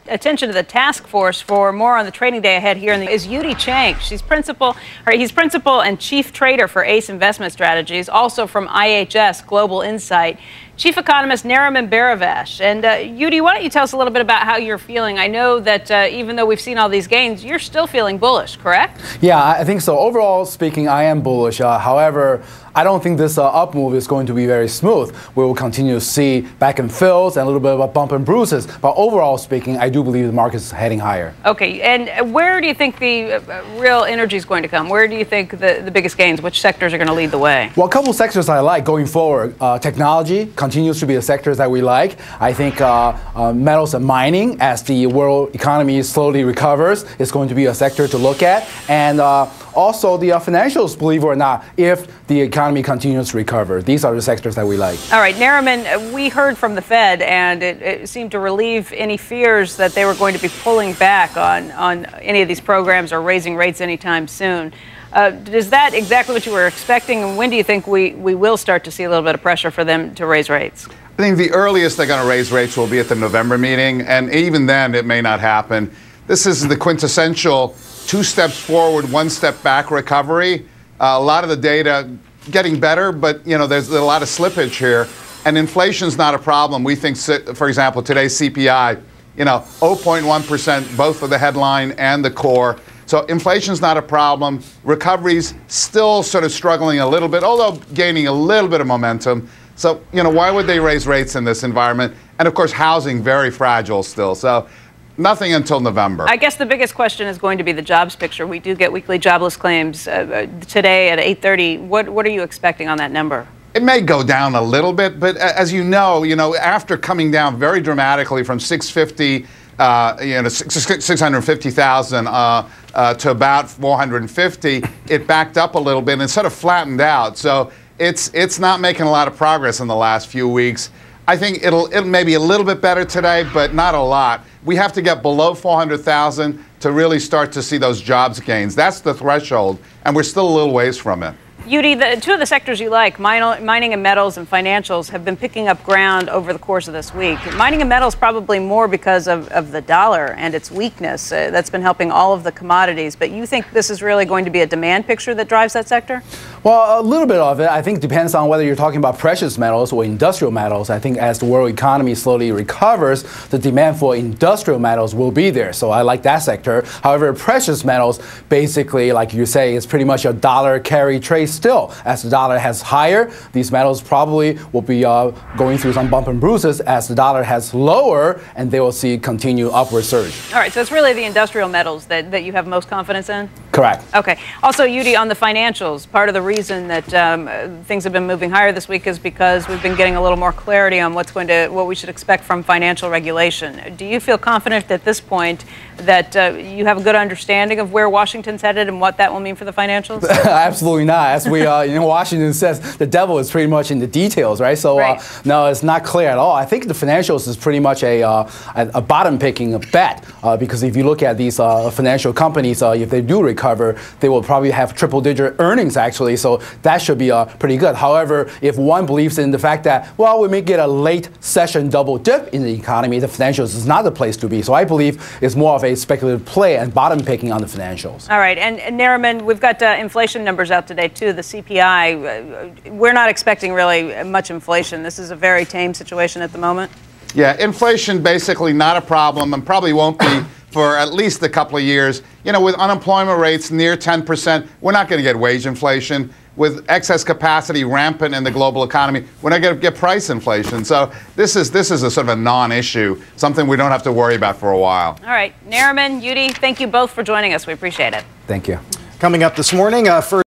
attention to the task force for more on the trading day ahead here is Yu-Dee Chang. He's principal and chief trader for ACE Investment Strategies, also from IHS Global Insight. Chief economist Nariman Baravash. And Yu-Dee, why don't you tell us a little bit about how you're feeling? I know that even though we've seen all these gains, you're still feeling bullish, correct? Yeah, I think so. Overall speaking, I am bullish. However, I don't think this up move is going to be very smooth. We will continue to see back and fills and a little bit of a bump and bruises. But overall speaking, I do believe the market is heading higher. Okay, and where do you think the real energy is going to come? Where do you think the biggest gains? Which sectors are going to lead the way? Well, a couple of sectors I like going forward. Technology continues to be the sectors that we like. I think metals and mining, as the world economy slowly recovers, is going to be a sector to look at. And also the financials, believe it or not, if the economy continues to recover. These are the sectors that we like. All right, Nariman, we heard from the Fed, and it seemed to relieve any fears that they were going to be pulling back on any of these programs or raising rates anytime soon. Is that exactly what you were expecting, and when do you think we will start to see a little bit of pressure for them to raise rates? I think the earliest they're going to raise rates will be at the November meeting, and even then it may not happen. This is the quintessential 2 steps forward, 1 step back recovery. A lot of the data getting better, but there's a lot of slippage here, and inflation's not a problem. We think, for example, today's CPI, 0.1%, both for the headline and the core. So inflation's not a problem. Recovery's still sort of struggling a little bit, although gaining a little bit of momentum. So, why would they raise rates in this environment? And of course, housing very fragile still. So nothing until November. I guess the biggest question is going to be the jobs picture. We do get weekly jobless claims today at 8:30. What are you expecting on that number? It may go down a little bit, but as you know, after coming down very dramatically from 650,000 to about 450, it backed up a little bit and sort of flattened out. So it's not making a lot of progress in the last few weeks. I think it'll maybe a little bit better today, but not a lot. We have to get below 400,000 to really start to see those jobs gains. That's the threshold, and we're still a little ways from it. Yu-Dee, the 2 of the sectors you like, mining and metals and financials, have been picking up ground over the course of this week. Mining and metals probably more because of the dollar and its weakness. That's been helping all of the commodities. But you think this is really going to be a demand picture that drives that sector? Well, a little bit of it, I think, depends on whether you're talking about precious metals or industrial metals. I think as the world economy slowly recovers, the demand for industrial metals will be there. So I like that sector. However, precious metals, basically, like you say, is pretty much a dollar carry trade still. As the dollar has higher, these metals probably will be going through some bump and bruises. As the dollar has lower, and they will see continued upward surge. All right, so it's really the industrial metals that you have most confidence in? Correct. Okay. Also, Yu-Dee, on the financials, part of the reason that things have been moving higher this week is because we've been getting a little more clarity on what we should expect from financial regulation. Do you feel confident at this point that you have a good understanding of where Washington's headed and what that will mean for the financials? Absolutely not. As we, Washington says, the devil is pretty much in the details, right? So no, it's not clear at all. I think the financials is pretty much a bottom picking bet because if you look at these financial companies, if they do recover, they will probably have triple-digit earnings actually. So that should be pretty good. However, if one believes in the fact that, well, we may get a late session double dip in the economy, the financials is not the place to be. So I believe it's more of a speculative play and bottom picking on the financials. All right. And Nariman, we've got inflation numbers out today, too. The CPI, we're not expecting really much inflation. This is a very tame situation at the moment. Yeah, inflation basically not a problem and probably won't be for at least a couple of years. With unemployment rates near 10%, we're not going to get wage inflation. With excess capacity rampant in the global economy, we're not going to get price inflation. So this is a sort of a non-issue, something we don't have to worry about for a while. All right. Nariman, Yu-Dee, thank you both for joining us. We appreciate it. Thank you. Coming up this morning,